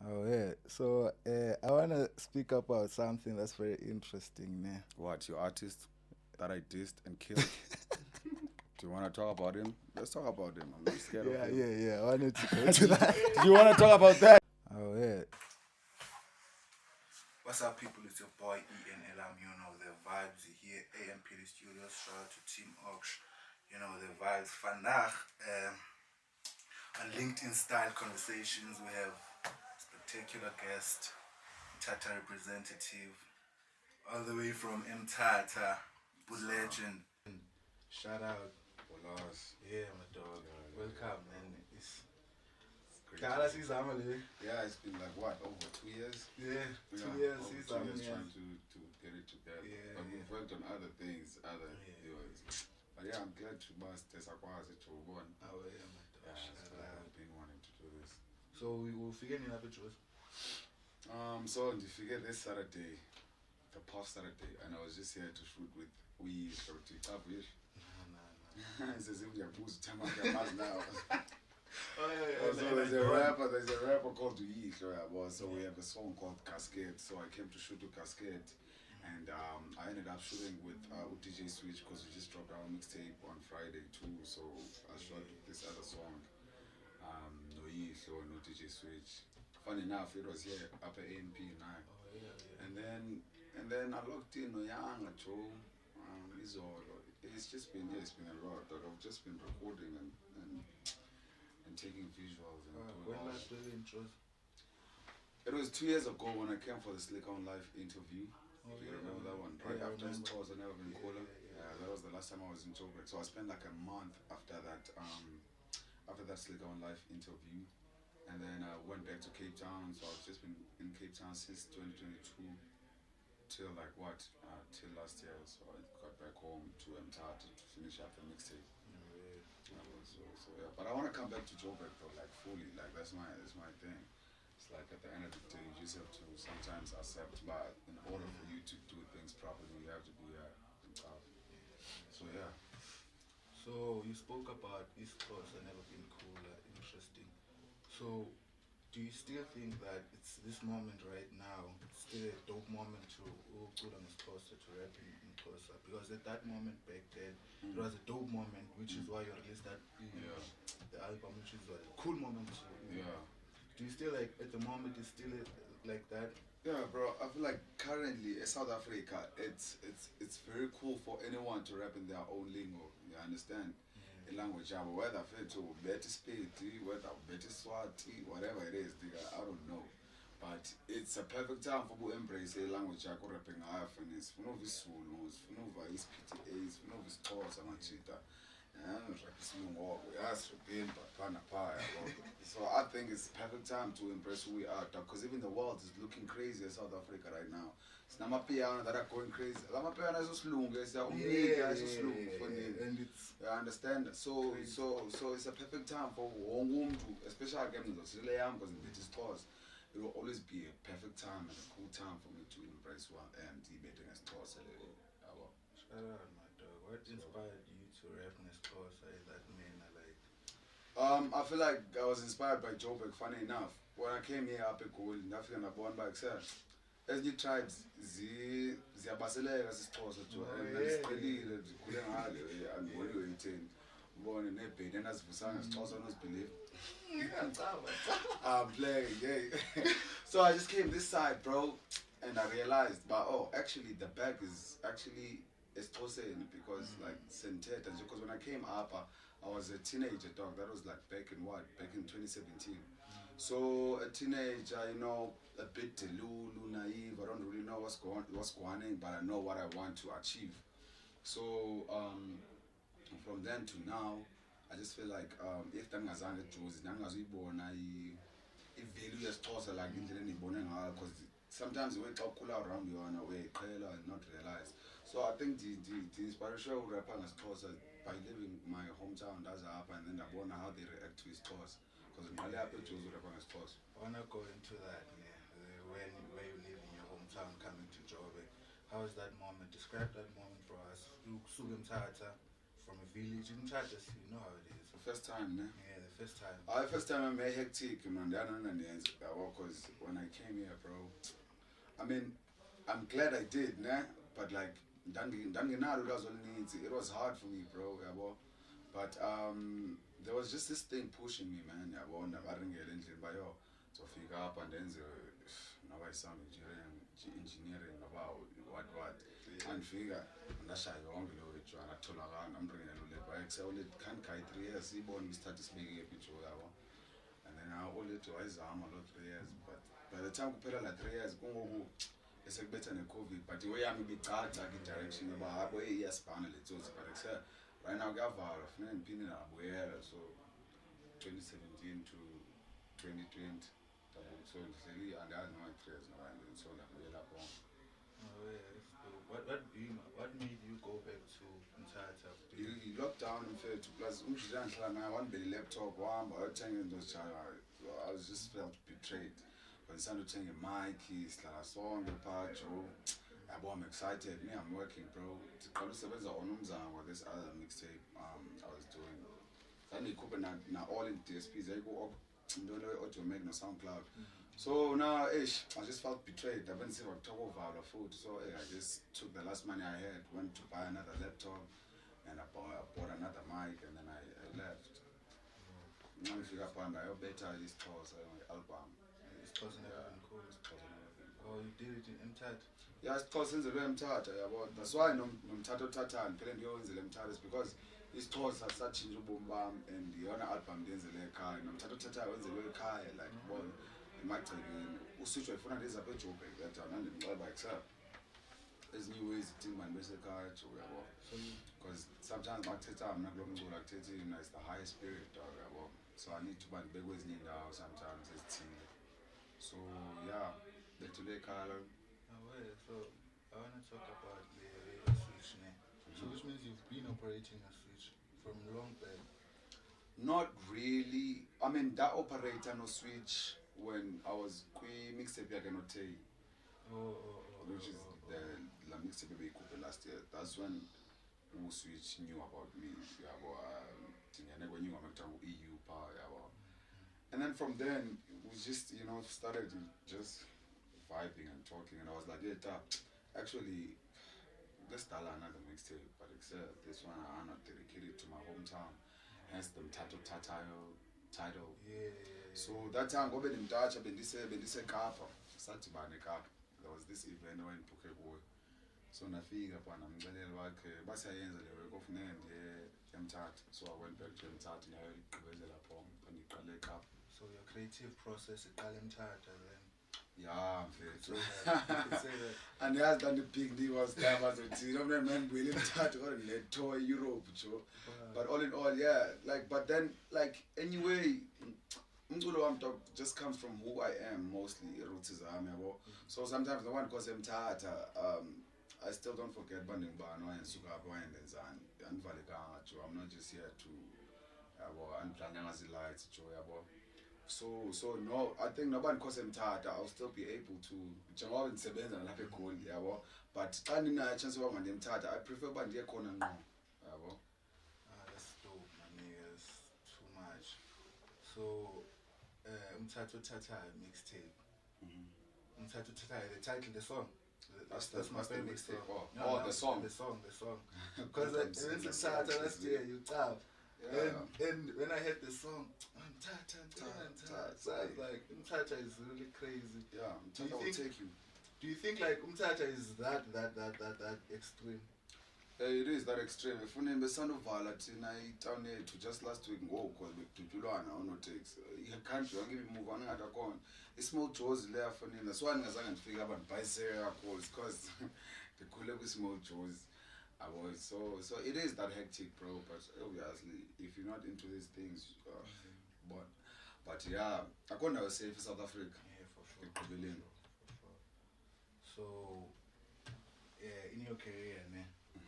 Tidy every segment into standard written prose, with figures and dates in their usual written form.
Oh yeah. So I wanna speak about something that's very interesting, ne? What, your artist that I dissed and killed? Do you want to talk about him? Let's talk about him. I'm not scared of Yeah, him. yeah, yeah. I wanted to go to that. Do you want to talk about that? Oh yeah. What's up, people? It's your boy ENL. You know the vibes here. AMP Studios. Shout out to Team Ox. You know the vibes. Vandaag on LinkedIn Style Conversations, we have spectacular guest, Tata representative, all the way from Mtata, Good Legend. Shout out. Wallace. Yeah, my dog. Welcome, man. It's Great. Kala Sizamale. Yeah, it's been like what, over 2 years? Yeah, Yeah, 2 years. over 2 Sizamale. years trying to get it together. Yeah, But we've yeah. worked on other things, other Yeah. viewers. But yeah, I'm glad to master Sakwazi to one. Oh, yeah, my dog. Yeah, Shout so out. I've been wanting to do this. So we will figure in other choice. So if you forget this Saturday, the past Saturday, and I was just here to shoot with we Nah. It's as if you're boost time now. Oh, yeah, So there's a rapper called Yish, so we have a song called Cascade. So I came to shoot to Cascade, and I ended up shooting with DJ Switch because we just dropped our mixtape on Friday too. So I shot this other song, No Yish or No DJ Switch. Funny enough, it was here up at AMP now, Oh, yeah. and then I logged in Young Joe. It's just been a lot. Like I've just been recording and taking visuals and doing When all last that. day intros? It was 2 years ago when I came for the Slick On Live interview. Oh, Do you yeah. remember that one? Right Yeah, I after his remember. tours, I never been Yeah, cooler. yeah. That was the last time I was in Joburg. So I spent like a month after that Slick On Live interview, and then I went back to Cape Town. So I've just been in Cape Town since 2022 till like what? Till last year. So I got back home to Mtata to finish up the mixtape. So yeah, but I want to come back to Joburg though, like fully, like that's my thing. It's like at the end of the day, you just have to sometimes accept, but in order for you to do things properly, you have to be in town. So yeah, So you spoke about East Coast and never been cooler, interesting. So do you still think that it's this moment right now, it's still a dope moment to put on East Coast to rap in Xhosa? Because at that moment back then, it was a dope moment, which is why you released that yeah, the album, which is a cool moment to. yeah. Do you still like at the moment? Is still like that? Yeah, bro. I feel like currently in South Africa, it's very cool for anyone to rap in their own lingo. You understand? In language, whether to better Spiti, whether better Swati, whatever it is, nigga, I don't know. But it's a perfect time for to embrace a language yakho rapping ngayo and it's funa uvisulu, funa uva isPTA, funa uva isiXhosa machita. So I think it's perfect time to embrace who we are because even the world is looking crazy at South Africa right now. Sinamapiano that are going crazy. Lamapiano is usilungu, And it's I understand. So it's a perfect time for wonke umuntu, especially again because in stores. It will always be a perfect time and a cool time for me to embrace one and debating as stores. shout out, my dog. What inspired you to rap in East Coast? Is that man I like? I feel like I was inspired by Joburg, funny enough. When I came here up at Gold, nothing about by excel. Ezinye tribes ziyabaseleka sisixhosa nasiqhelile zikhule ngalo andiboni wetheni ubone nebhedi endazivusanga sixhosa nozibelieve I'm playing yeah. So I just came this side, bro, and I realized but actually the back is actually Esxhoseni because like Senteta because when I came up I was a teenager dog. That was like back in 2017. So a teenager, a bit delulu, naive. I don't really know what's going on, but I know what I want to achieve. So from then to now, I just feel like if ndangazange Jozi, ndangazuyibona i-value yesixhosa like indlela endiyibone ngayo because sometimes when xa ukhula around yona uyayiqhela and not realize. So I think the inspiration of rapping ngesixhosa by living my hometown ndazapha and then ndabona how they react to isiXhosa because ngiqale apha eJozi urapha ngesixhosa. I wanna go into that, yeah. When where you live in your hometown, coming to Joburg. How is that moment? Describe that moment for us. Suke Mthatha, from a village in Mthatha, so you know how it is. The first time, ne? Yeah, the first time. First time I'm hectic, man. Because when I came here, bro, I mean, I'm glad I did, ne? But like, it was hard for me, bro. Yabo. But there was just this thing pushing me, man. Yabo, so figure up and then now I sound engineering about what and figure and that's how you want to do it. And I told her I'm bringing a little bit. So only can't 3 years. See, born we started making a picture, and then I only to I a lot 3 years. But by the time we put like 3 years, go it's better than COVID. But the way I'm be card like in direction about how yes panel it's also but except right now we have our opinion so 2017 to 2020. So really, and I know it is now and so like we are born. Oh yeah, so what made you go back to Mthatha? You locked down in fact plus I one belly laptop one but I changing those child I was just felt betrayed. When son to change a mic, he's like a song the part I'm excited. Me, I'm working, bro. It's called on with this other mixtape I was doing. Then you could now all in DSPs, I go up don't know what to make no SoundCloud. So now I just felt betrayed. I've been saying talk over the food. So I just took the last money I had, went to buy another laptop and I bought another mic and then I left. Now if you got one I better this tours album. It's causing everything cool. Oh, you did it in Mthatha? Yeah, it's called since the Mthatha, that's why I'm Mthatha and Pelen Dio in the Mthatha is because his tours are such in Bombam and the other album didn't the car and Mthatha wins the car like one imagine uswitch wayifuna lezi apha eJoburg that time andimxeba except there's new ways to think man bese car uyabo because sometimes makuthetha mina kulo mculo akuthethi yena is the highest spirit uyabo so I need to ban big kwezinye indawo sometimes ezithile so yeah bethule ekhaya. So I want to talk about the switch now. So which means you've been operating a switch from long back? Not really. I mean that operator no switch when I was mixtape Yaganotei, which is the la mixtape we coupé last year. That's when Switch knew about me. Never knew I'm EU power. And then from then we just started just vibing and talking, and I was like, yeah, actually, let's start another mixtape, but except this one I'm not dedicated to my hometown, hence the title. Yeah. So that time, go in Dutch, I've been this Kapa, Satibane Kapa. There was this event in Pukeboy. So I figured upon I'm going to work, but I ended the work of Mthatha. So I went back to Mthatha and I went to the Kapa. So your creative process is Mthatha then? Yeah, I'm fair. And he has done the big deal was time as a team. I'm man William Tart or led toy Europe, but all in all, yeah. But then, anyway, just comes from who I am mostly. Roots is so sometimes the one calls him Tata. I still don't forget Banding Bano and Sukapa and Zan and Valikanga. I'm not just here to and planning as the lights. So no, I think nobody calls him Tata. I'll still be able to. But I didn't have a chance to name Tata. I prefer Bandia Kona no. That's dope, man. That's too much. So, Mthatha mixtape. Mthatha, the title, the song. That's my favorite song. The song. The song. Because when it's Mthatha last year, you tap. And when I heard the song, Mthatha, so I was like, Mthatha is really crazy. Yeah, Mthatha will take you. Do you think like Mthatha is that extreme? It is that extreme. If we name son of Valatina, town here to just last week go because we to Julana or no takes. You can't give me move on at a con. It's small chores left for him. That's why I can figure out by Sarah calls because the cooler with small chores. So it is that hectic, bro. But obviously, if you're not into these things, but yeah, I can't never say for South Africa. Yeah, for sure. So, in your career, man, you've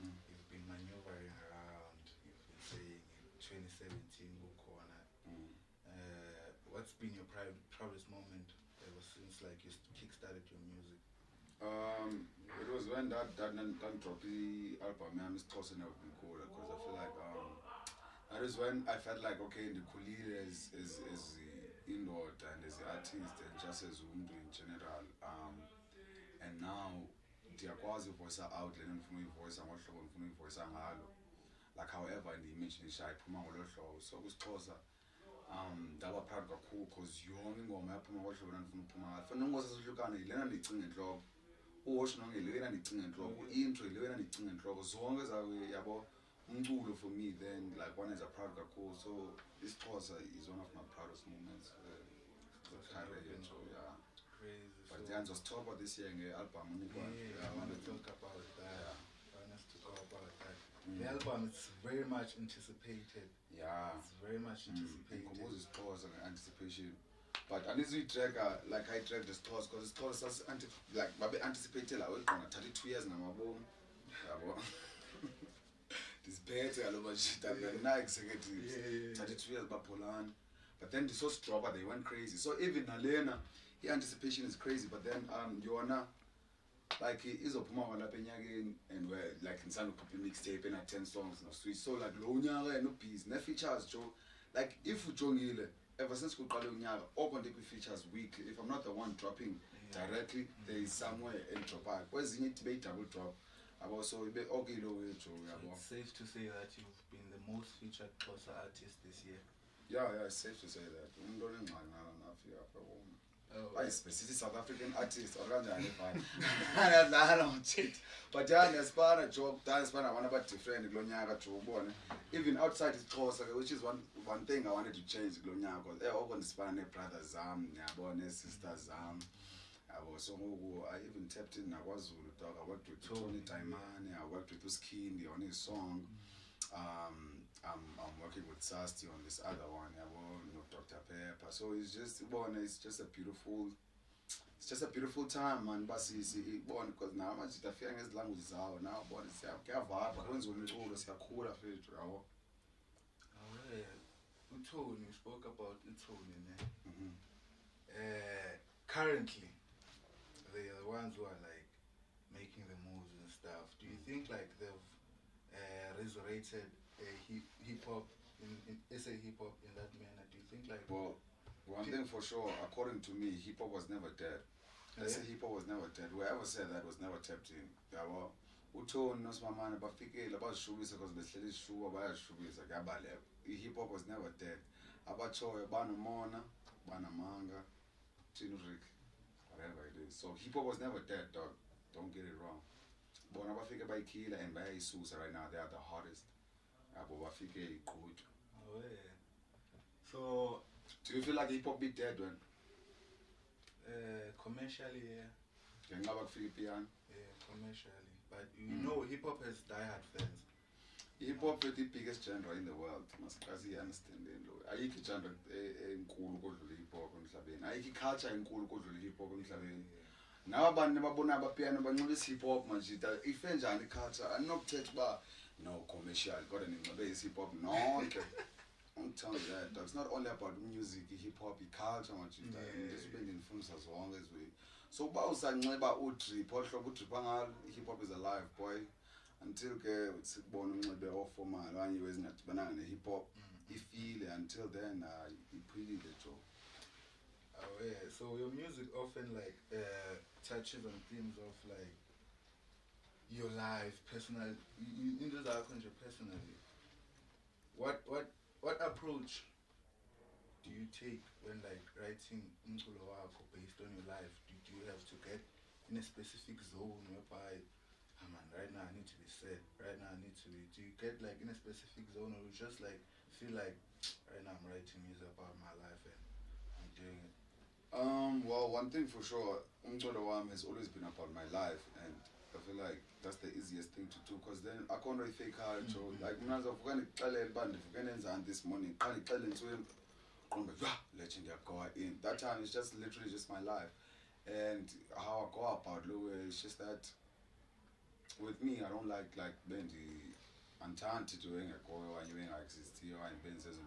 been maneuvering around. You've been saying in 2017, corner. What's been your proudest moment ever since like you kickstarted your music? It was when that dropped the album, man, Xhosa never been cooler because I feel like that is when I felt like okay, the Kulile is the inward and as the artist and just as umuntu in general. And now ndiyakwazi uvoice out le ndifuna uyivoice ngohlobo ndifuna uyivoice ngalo. Like however in the image nishayi iphuma ngolo hlobo. So kusiXhosa ndaba proud kakhulu because yonke ingoma yaphuma ngolo hlobo ndifuna uphuma ngalo. Fanele ngoza sihlukane yilena ndicinga enhloko. Uwasho nongelena ndicinga enhloko. Intro ilena ndicinga enhloko. Zonke zawe yabo umculo for me then like one is a proud kakhulu. So isiXhosa is one of my proudest moments. Career so yeah. Crazy. But then just talk about this year album. I want to talk about that. I want us to talk about that. The album is very much anticipated. Yeah. It's very much anticipated. Compose is cause and anticipation. But I need to track like I track the stores because the stores is like anticipated like 32 years now my boom. This better a lot of shit and then now executives 32 years by Poland. But then the source dropper they went crazy. So even Alena, the anticipation is crazy. But then Joanna, like izophuma lapha enyakeni and where like inside of a mixtape and 10 songs no switch. So like lo nyaka no beats, ne features Joe. Like if ujongile ever since kuqala unyaka all content features weekly. If I'm not the one dropping directly, there is somewhere in drop. Kwezinye it be double drop. Also ibe okilo wethu yabo. It's safe to say that you've been the most featured Xhosa artist this year. Yeah, it's safe to say that. I specific South African artist or but yeah, there's part of job, that's one about different Glonyaka to even outside his Xhosa, which is one thing I wanted to change Glonyaka because they all Spanish brothers born sisters I even tapped in Nawazulu dog. I worked with Tony Taimani, I worked with Uskindi on his song. I'm working with Sasti on this other one, Dr. Pepper. So it's just a beautiful time, man. But see, born because now I'm just feeling his language out now. Born is Tony, you spoke about Tony. Currently, they are the ones who are like making the moves and stuff. Do you think like they've resurrected hip hop in SA hip hop in that manner? Do you think like one thing for sure, according to me, hip hop was never dead. SA hip hop was never dead. Whoever said that was never tapped in. Utoni nosimamane bafikile abazishubisa because behleli ishuba bayashubisa kuyabaleka. Hip hop was never dead. Abachoyo banomona, banamanga, Chinrick, whatever it is. So hip hop was never dead, dog. Don't get it wrong. Bona bafike bayikila and bayayisusa right now. They are the hottest. So do you feel like hip hop be dead when? Commercially, yeah. Yeah, commercially. But you know hip hop has diehard fans. Hip hop is the biggest genre in the world. Must understand it. Ayikho genre enkulu kodlula hip hop emhlabeni. Ayikho culture enkulu kodlula hip hop emhlabeni. Now abantu babona abapiano banxuba hip hop manje ife njani culture anokuthetha ba no commercial kodwa ninxebe hip hop nonke. I'm telling you that it's not only about music, hip hop, culture manje this been influence as long as we. So ba usanxeba udrip ohlobo udrip ngalo hip hop is alive boy until ke sikubona unxebe oformal okanye wezingadibana ne hip hop ifile until then iphilile job. Oh yeah, so your music often like touches on themes of like your life, personal. In those are personally. What approach do you take when like writing umculo wakho based on your life? Do you have to get in a specific zone whereby, man, right now I need to be sad. Right now I need to be. Do you get like in a specific zone, or you just like feel like right now I'm writing music about my life and I'm doing it? Well, one thing for sure, umculo wami has always been about my life, and I feel like that's the easiest thing to do because then I can't really fake hard. So like when I was this morning, legend in that time it's just literally just my life and how I go about it. It's just that with me I don't like bendi antanti doing a go and you ain't exist here and Ben says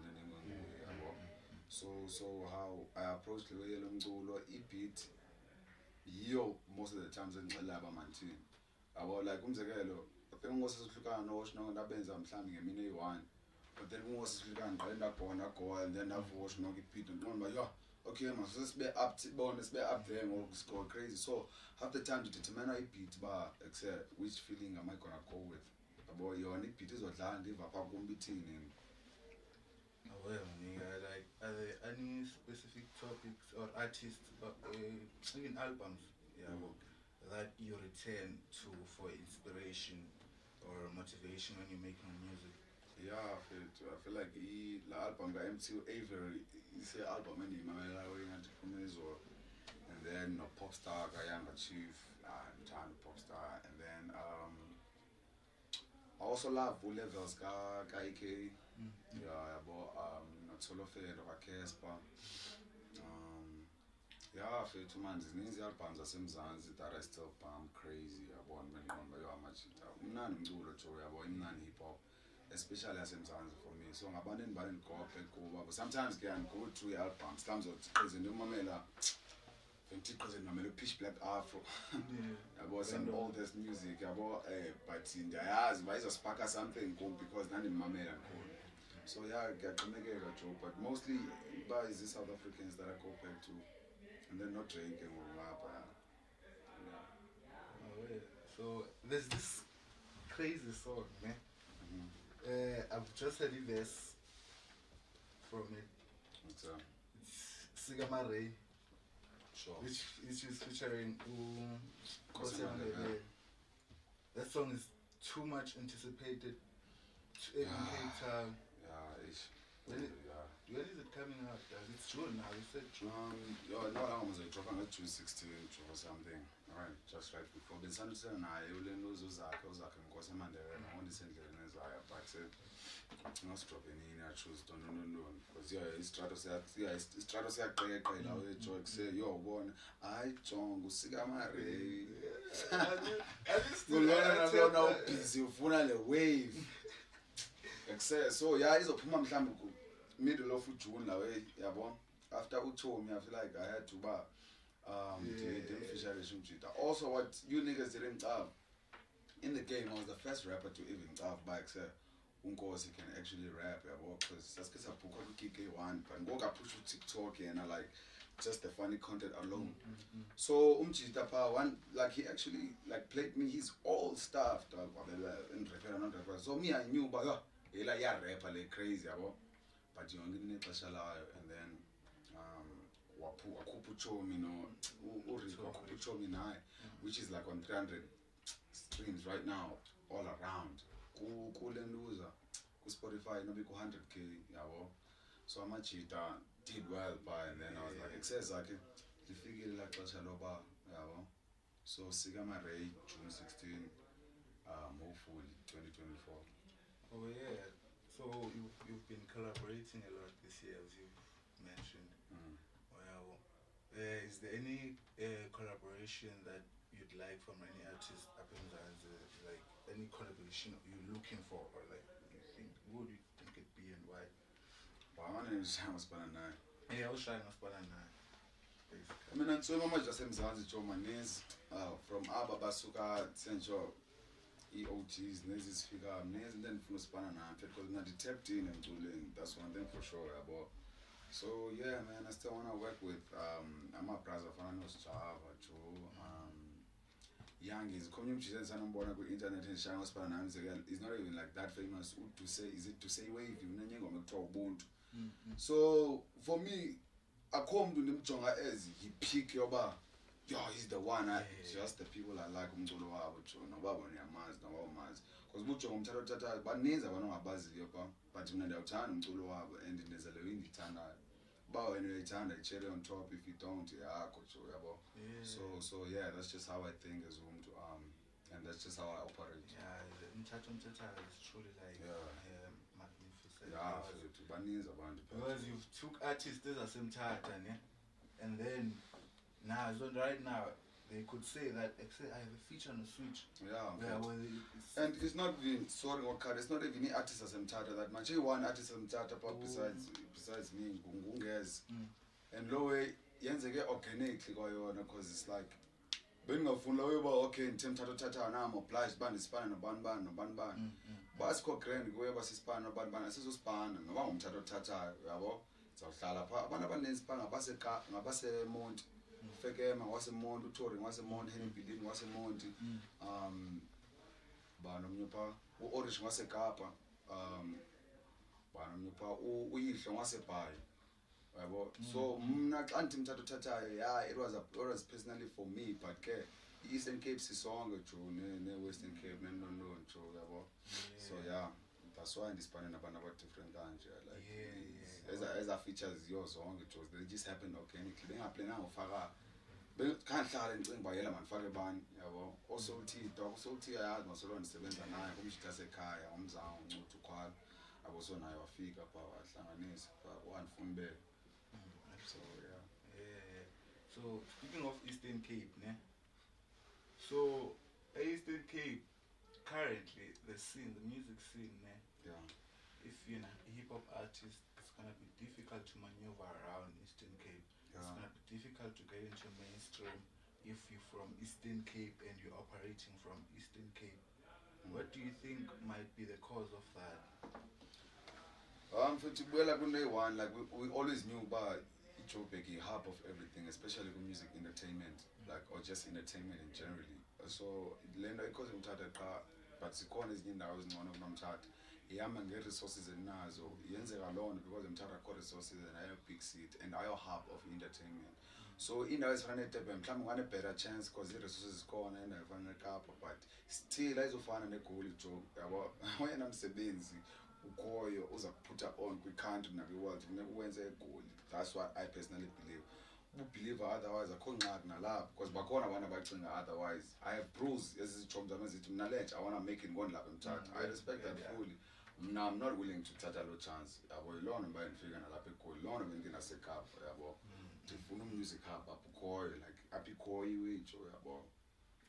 so how I approach the way beat yo most of the times in laba mantin yabo like umzekelo then ngosesihlukana nowash nonke ndabenza mhlawumbe ngemini eyi-1 but then kungosesihlukana ngiqale ndagona goal and then ndavuwash nonke ibeat ndiqonda uba okay man so sibe up sibone sibe up there ngoku score crazy so have the time to determine ibeat ba which feeling am I gonna go with yabo yona ibeat izodlala ndiva pha kumbi ithini. Well, nigga, like, are there any specific topics or artists, or, even albums, that you return to for inspiration or motivation when you're making music? Yeah, I feel like the album by MTV Avery is an album and then Popstar, Guyana Chief, and John Popstar, and then I also love Bull Levels, Guy K. Yeah, about not solo fair of a Casper. Yeah, for 2 months, these albums are sometimes that I still palm crazy about when you remember how much I'm do the story about hip hop, especially sometimes for me. So I'm abandoning by go up and go, but sometimes can go through albums. Sometimes it's in the Mamela. Because in Mamela Pitch Black Afro. About some oldest music, about but in the eyes, but it's a spark or something because none in Mamela cool. So yeah, I can make it a joke, but mostly by the South Africans that I go back to, and they're not drinking or whatever. Yeah. Oh, yeah. So there's this crazy song, man. I've just heard a verse from it. What's It's Sigama Ray, sure. which is featuring Kosi Mandebele. That song is too much anticipated. Educator. Yeah, ish. When is it coming out? It's June now. You said June. No, I was dropping at June 16th or something. Alright, just right before. Been sent to I will lose Ozaka and Kosi Mandebele. I want to send the Nezaya, but not dropping in. I choose don't know because it's Stratosac now. Joke say yo one. I John Sigama Ray. I'm now busy. Funa the wave. So yeah, izophuma mhlawumbe middle of June la way yabo after u told me I feel like I had to buy also what you niggas didn't have in the game I was the first rapper to even have by Unkosi can actually rap yabo because saske saphuka ku KK1 but ngoka push TikTok and I like just the funny content alone. So Umjita Pa one like he actually like played me his old stuff in rapper. So me I knew but ela ya rapper like crazy yabo but yonke inexesha layo and then wakhupha uChomi no uRico wakhupha uChomi naye which is like on 300 streams right now all around ku Lenduza ku Spotify no be ku 100k yabo so amajita did well by and then I was like excess akhe lifikile la xesha loba yabo so Sigama Ray June 16 hopefully 2024. Oh yeah, so you've been collaborating a lot this year, as you've mentioned. Well, is there any collaboration that you'd like from any artist up in Zanzibar? Like any collaboration you're looking for, or like you think who would you think it'd be and why? Well, my name is Shamas Banana. Yeah, I was trying to Banana. Basically. I mean, I'm so much just Mzanzi from Aba Basuka Central. EOTs, Nezis figure, Nez, and then from Spanana, because not tapped in and tooling, that's one thing for sure about. So, yeah, man, I still want to work with, I'm a brother of Anos Java, Joe, Young is community and some born with internet and Shanghai Spanana, it's not even like that famous. To say, is it to say wave, you know, I'm talk boot. So, for me, I come to them Jonga as he pick your bar. Yo, he's the one. Just the people I like. Umzolo wabo no babo niyamazi no babo mazi. Because bucho umthatha thatha baninzi abantu abaziyo pha. But mina ndiyawuthanda umculo wabo and ndenzele indithanda. Ba wena uyayithanda cherry on top if you don't yakho jo yabo. So yeah, that's just how I think as umuntu and that's just how I operate. Yeah, umthatha is truly like magnificent. Yeah, baninzi abantu. Because you took artists ezasemthatha ne and then now, so right now, they could say that I have a feature on the Switch. Yeah, well, and it's not even sorry or cut. It's not even any artist as Mtata that much. One artist as Mtata besides me, Gungungez. And low way, yenzeke organically because it's like bengingafuni la uyoba okay ngithe mthatha uthatha nami oblige bani sipana nobani basikho grand kuye basisipana nobani asizosipana ngoba ngumthatha othathayo yabo sizawuhlala pha abantu abaninzi pha ngabasemonti Fekema wasemonti uTouring wasemonti Henny Bilini wasemonti banomnye pha uOrange wasekapa banomnye pha uyihle wasebhayi yabo so mna xa ndithi mthatha othathayo yeah it was personally for me but ke Eastern Cape sisonke jo ne Western Cape no jo yabo so yeah that's why ndisipane nabantu aba different kanje like as a features yours zonke jo they just happened organically bengaplana ufaka bengihlala ngicimba ba yela manifake bani yabo Soulty ayazi masolo ndisebenza naye kumshita sekhaya umzango uncuthu khwala abo so naye wafika pha wahlanganisa wanfunbe so yeah. So speaking of Eastern Cape, ne? So Eastern Cape currently the music scene, ne? Yeah. If you're a hip hop artist, it's gonna be difficult to maneuver around Eastern Cape. Yeah. It's gonna be difficult to get into mainstream if you're from Eastern Cape and you're operating from Eastern Cape. What do you think might be the cause of that? Like we always knew about Joburg, the hub of everything, especially with music entertainment, like or just entertainment in generally. So lena because umthatha qha but sikhona ezinye indawo ezingcono kunomthatha. Ihamba nge-resources enazo yenzeka lona because umthatha core resources and ayo big seat and ayo hub of entertainment. So indawo ezifana neDurban mhlawumbe ngane better chance because i-resources zikhona indawo efana neKapa but still ayizofana neGoli jo yabo wena msebenzi ukhoyo uza kuputha on kwi-country nakwi-world funeka uwenze eGoli. That's what I personally believe. Believe otherwise akho nqaki nalapha because bakhona abantu abacinga otherwise. I have proofs ezizijombe zami ezithi mina lenje I want to make it ngonilapha emthatha. I respect that fully. Mina I'm not willing to thatha lo chance yabo yilona mba ndifika nalapha eGoli lona benginaseKapa yabo ndifuna music hub apho ukhoyo like apha ikhoyo iwethu yabo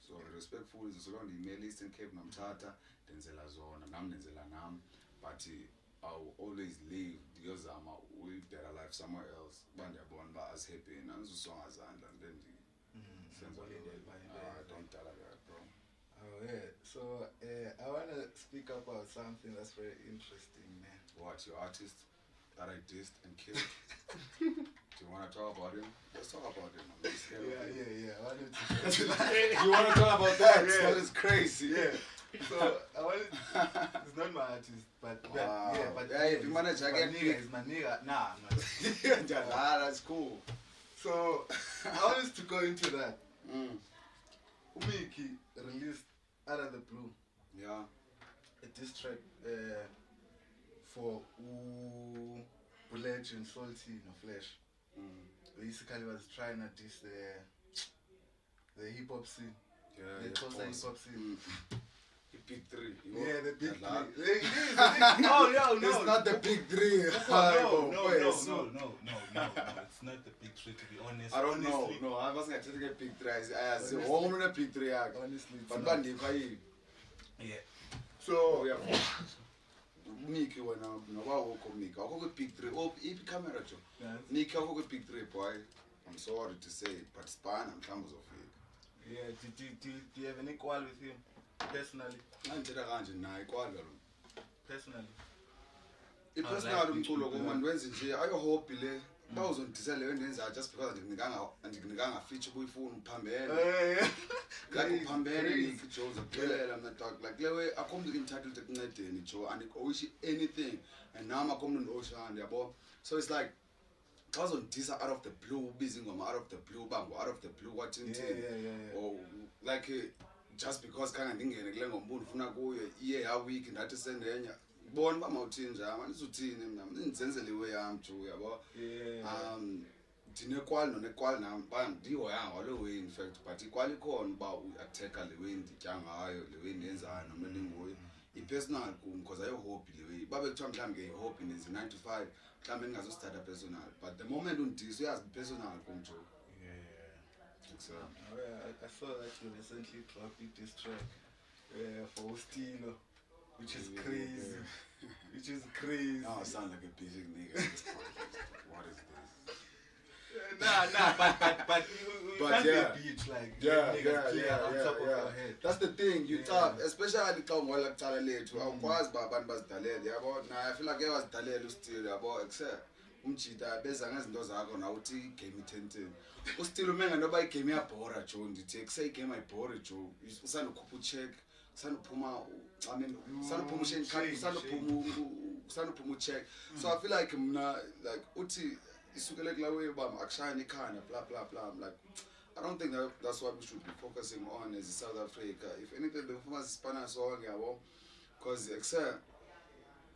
so respectful so ndiyimele Eastern Cape nomthatha ndenzela zona nami ndenzela nami but I'll always leave ndiyozama with better life somewhere else bandiyabona ba as happy nanizusonga zandla then don't tell that bro. Oh yeah, so I want to speak about something that's very interesting, man. What, your artist that I dissed and killed? Do you want to talk about him? Let's talk about him. Yeah. I wanted to. You want to talk about that? Yeah. That is crazy. Yeah. So I wanted. It's not my artist, but wow. but if you manage, I get nigga. It's my nigga. Nah. That's cool. So I wanted to go into that. Umiki released Out of the Blue. Yeah. A diss track for Bullet and Salty no Flash. Basically was trying to diss the hip hop scene. Yeah, the Xhosa hip hop scene. The big three. Yeah, the big three. It is. No. It's not the big three. No. It's not the big three, to be honest. I don't know. No, I wasn't going to take a big three. I said, home in a big three. Honestly. But yeah. So, yeah. Miki when no Miki. I'll go big three. Oh, if camera job. Miki, I'll go big three, boy. I'm sorry to say it, but Span and Campbell's of it. Yeah, do you have any quarrel with him? Personally. Personally. Personally umculo komani wenze nje ayohobby le bawuzondisa leyo ndenza just because andinikanga feature kuyifuna uphambene like uphambene niki Joe zaphelela mina dog like lewe akomntu entitled ekuncedeni Joe and owish anything and nama komntu ndoshanda yabo so it's like xa uzondisa out of the blue ubiza ingoma out of the blue bango out of the blue wathini or like just because kanga ndingene kule ngomba ufuna kuyo iye ya week ndathi sendenya bona ba mawuthini njama nizuthini mina nizenzele iwe yami Joe yabo ndinekwali nonekwali nami ndihoyanga walo way in fact but ikwali khona ba uyatheka le way nditya ngayo le way ndenzayo noma ndinguye i-personal kum because ayo hobby le way babe kuthiwa mhlawumbe ke hobby nezi 9 to 5 mhlawumbe ndingazostata personal but the moment undisa uyazi personal kum Joe. So I saw that you recently dropped this track for Stilo, which is crazy. Which is crazy. Now I sound like a basic nigga at this point. What is this? But you But can't yeah. be a beach like Yeah, niggas clear on top of your head. That's the thing, you Yeah. tough, especially xa ungola kuqala lethu awukwazi uba abantu bazidalele yabo naye I feel like uyazidalela uStill yabo except umjita beza ngezinto zakho nawe uthi igame i-10-10 uStill umenga noba igame iyabhora jo ndithi kuseyigame ayibhori jo usandokhupha ucheck usandophuma I mean usandophuma ushane card usandophuma ucheck so I feel like mna like uthi isukele kulawe uba akushayane ikhanda blah blah blah I'm like I don't think that's what we should be focusing on as South Africa. If anything, the performance is Spanish song, because except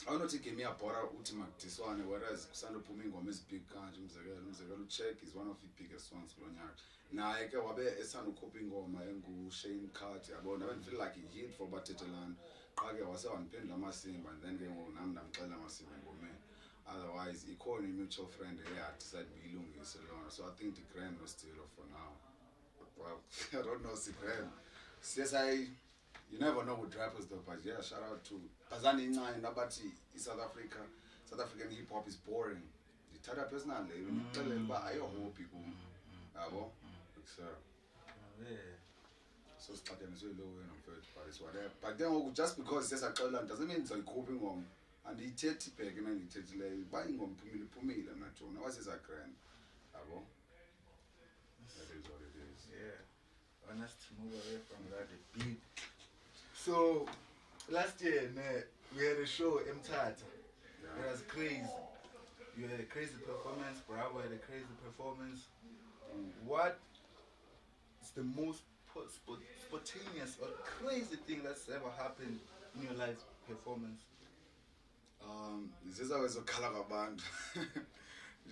I don't think game bora ultimate this one, whereas Sando Pumingom is big country. Mzegalo check is one of the biggest ones for Nyar. Now I can wabe Sando coping on my Engu Shane Cart. I don't feel like he hit for Batitelan. Kage was on Pen Lamasim and then game on Nam Kalamasim and Gome. Otherwise, he called a mutual friend here decided Bilung is alone. So I think the grand was still off for now. Well, I don't know the grand. CSI, you never know with rappers though, but yeah, shout out to Azani Nine Nabati South Africa. South African hip hop is boring. The Tada personally, you tell them about I hope people. So starting is really low and I'm first price, whatever. But then just because it's a color doesn't mean it's a coping on. And the 30 peg and the 30 like buying on Pumil and not true. Now, what is a grand? That is what it is. Yeah. Honest to move away from that a bit. So last year we had a show Mthatha. It was crazy. You had a crazy performance, Bravo had a crazy performance. What is the most spontaneous or crazy thing that's ever happened in your life performance? This is always a color of band.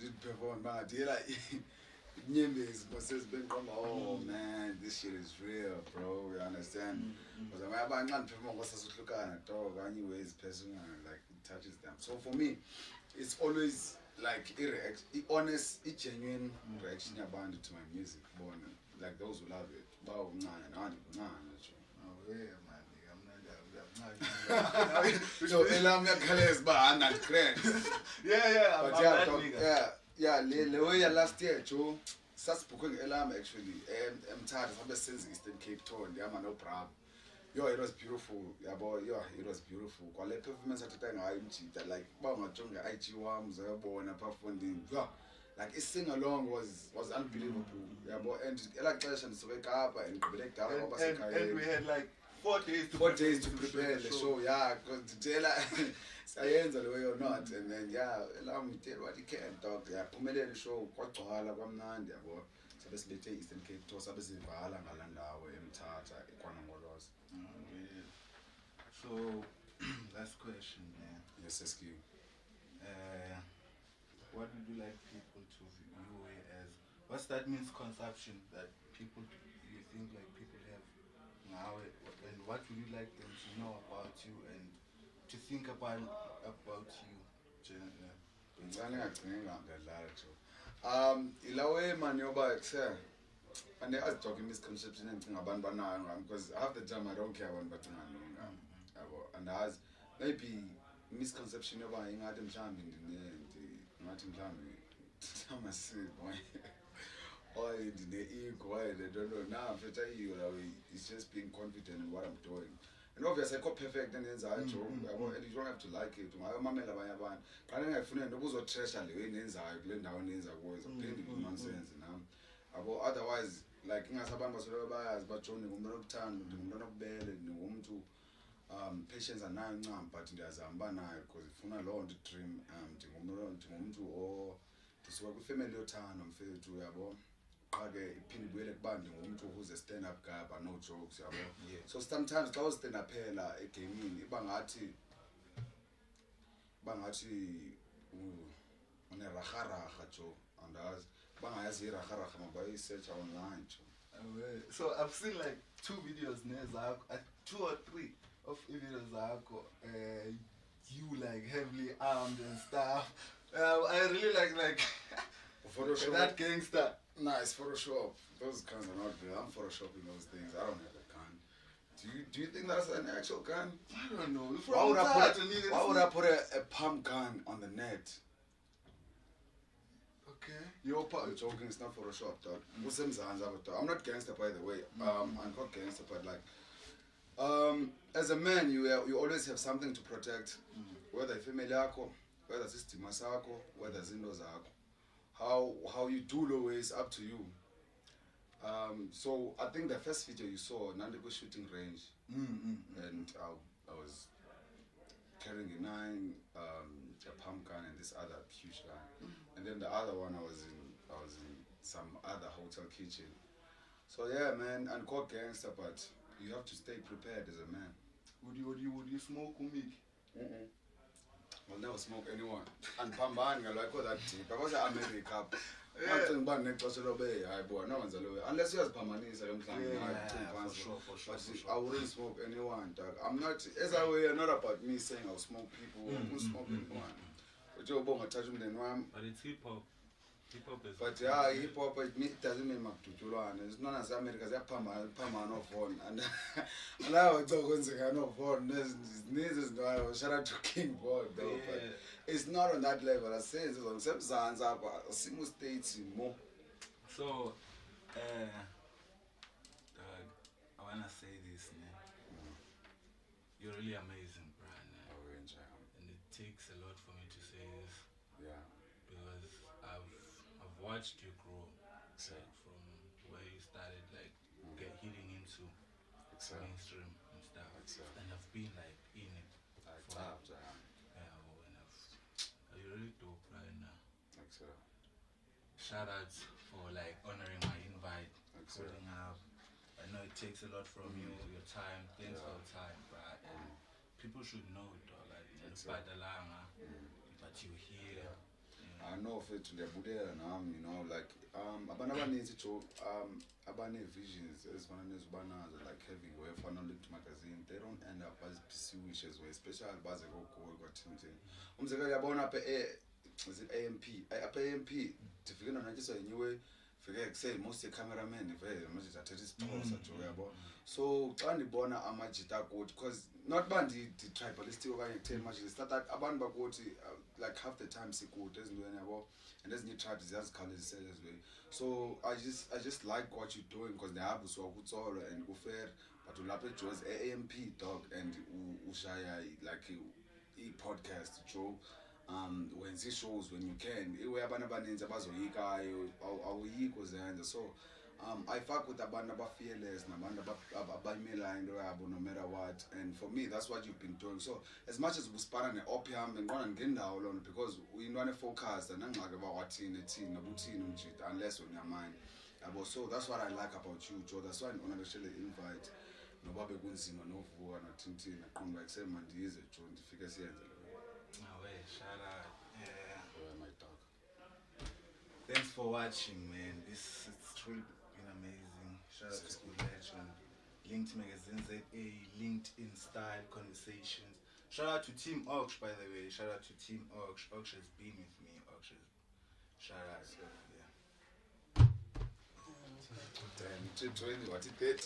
Did perform bad. You like Nyembes says been come, oh man, this shit is real, bro. You understand? Because I'm not performing what's look at a dog anyways personal like it touches them. So for me, it's always like honest, genuine reaction about to my music. Like those who love it. Wow, nah. Oh yeah, man. I'm not. So Elam Yakales, but I'm not crazy. Yeah, But I'm that nigga. yeah, the last year, Joe, Saspoken Elam actually, I'm tired of the sense Eastern Cape Town, yeah, man, no problem. Yo, it was beautiful. Yeah, boy, it was beautiful. Quality performance at the time, I'm cheated. Like, Bama Junga, IG Wams, and apart from the, like, his sing along was unbelievable. Yeah, boy, and like, and so wake up and break down. And we had like 4 days to prepare the show. Yeah, because to tell science the way or not, and then allow me to tell what you can talk. Yeah, Pumele the show, quite tall, I'm not there, boy. So let's be Eastern Cape Toss, I'm busy Vala, Malanda, Mthatha, Equanamoros. So, last question, man. Yes, SQ. What would you like people to view as? What's that misconception that people you think like people have now, and what would you like them to know about you and to think about you? Ilawe man yoba excel. And I was talking misconception and thing about banana because half the time I don't care about banana. And as maybe misconception about in Adam Jam in the Martin Jam. I'm a sick boy. Or in the ego, I don't know. Now I'm tell you, it's just being confident in what I'm doing. And obviously, I got perfect and inside, and you don't have to like it. My mama, I find there was a treasure in inside, blend down inside, was a plain nonsense. Otherwise, like in Asabamba, but Johnny, woman town, the woman of bed, and the woman to patients are 9 but there's a banana because if you're not to dream, the woman to or this work with family town, I'm fair to have. Pin like band who's a stand-up guy but no jokes. Yeah. So sometimes I was stand-up here like came in bangati on a rahara and as bangazi rahara by search online. So I've seen like 2 videos 2 or 3 of videos you like heavily armed and stuff. I really like Photoshop. That gangster. Nah, it's Photoshop. Those guns are not real. I'm photoshopping those things. I don't have a gun. Do you think that's an actual gun? I don't know. Why would I put a pump gun on the net? Okay. You're joking, it's not Photoshop, dog. I'm not gangster, by the way. I'm not gangster, but like, as a man, you always have something to protect. Whether it's family yako, whether it's istima sako, whether it's into zako. How you do low is up to you. So I think the first video you saw, Nandiko shooting range, and I was carrying a 9, a pump gun, and this other huge gun, and then the other one I was in some other hotel kitchen. So yeah, man, and called gangster, but you have to stay prepared as a man. Would you smoke umiki? I'll never smoke anyone. And Pambani, I like that deep. I was in America. Unless you're Pamani, for sure. I wouldn't smoke anyone. Dog. I'm not, as I way, not about me saying I'll smoke people. I won't smoke anyone. But it's hip hop. Hip hop is. But yeah, hip hop it doesn't mean Makutulwan. It's not as America, they're Pama no phone. And I was talking no phone. This no shout out to King Boy, though. Yeah. But it's not on that level. I say it's on some Zanz up, Simu States more. So, dog, I wanna say this, man. You're really amazing, Brian. And it takes a lot for me to say this. Yeah. Because I've watched you grow, like, from where you started, like hitting into mainstream and stuff, and I've been like in it. You're really dope right now. Shout outs for like honoring my invite, putting up. I know it takes a lot from you, your time. Thanks for your time, right? And people should know it, though, like but you're here. I know of it to the Buddha and you know, like Abanaba needs to Abane visions as one is bananas like having where for looked magazine, they don't end up as PC wishes where special buzz go got tinting. Yabona is it AMP? AMP to figure out just a new way. Forget say most cameramen if much at this so Tani Bona Amajita good because not bandi the tribalistic over 10 much is that Aban Bagoti like half the time see good doesn't do any about and there's new tribes that's colors said as well. So I just like what you're doing because the Abu so good all and go fair but to lapet was AMP dog and Ushaya like a podcast Joe. When she shows when you can so I fuck with abantu fearless nabantu abayimela into yabo no matter what, and for me that's what you've been doing. So as much as uspana ne-opium and ngona ngendawo lona because uyintwana focused and angxaki about wathini ethini nobuthini umjit unless on your mind yabo. So that's what I like about you, Joe. That's why ngona actually invite noba bekunzima novuka nothintini aqonda kusemandize Joe ndifike siyenze. Shout out. Yeah. My dog. Thanks for watching, man. It's truly been amazing. Shout out to Good Legend, Linked Magazine ZA, LinkedIn Style Conversations. Shout out to Team Ox, by the way. Shout out to Team Ox. Ox has been with me. Ox has. Shout out. So, yeah. Damn, 20, what it did.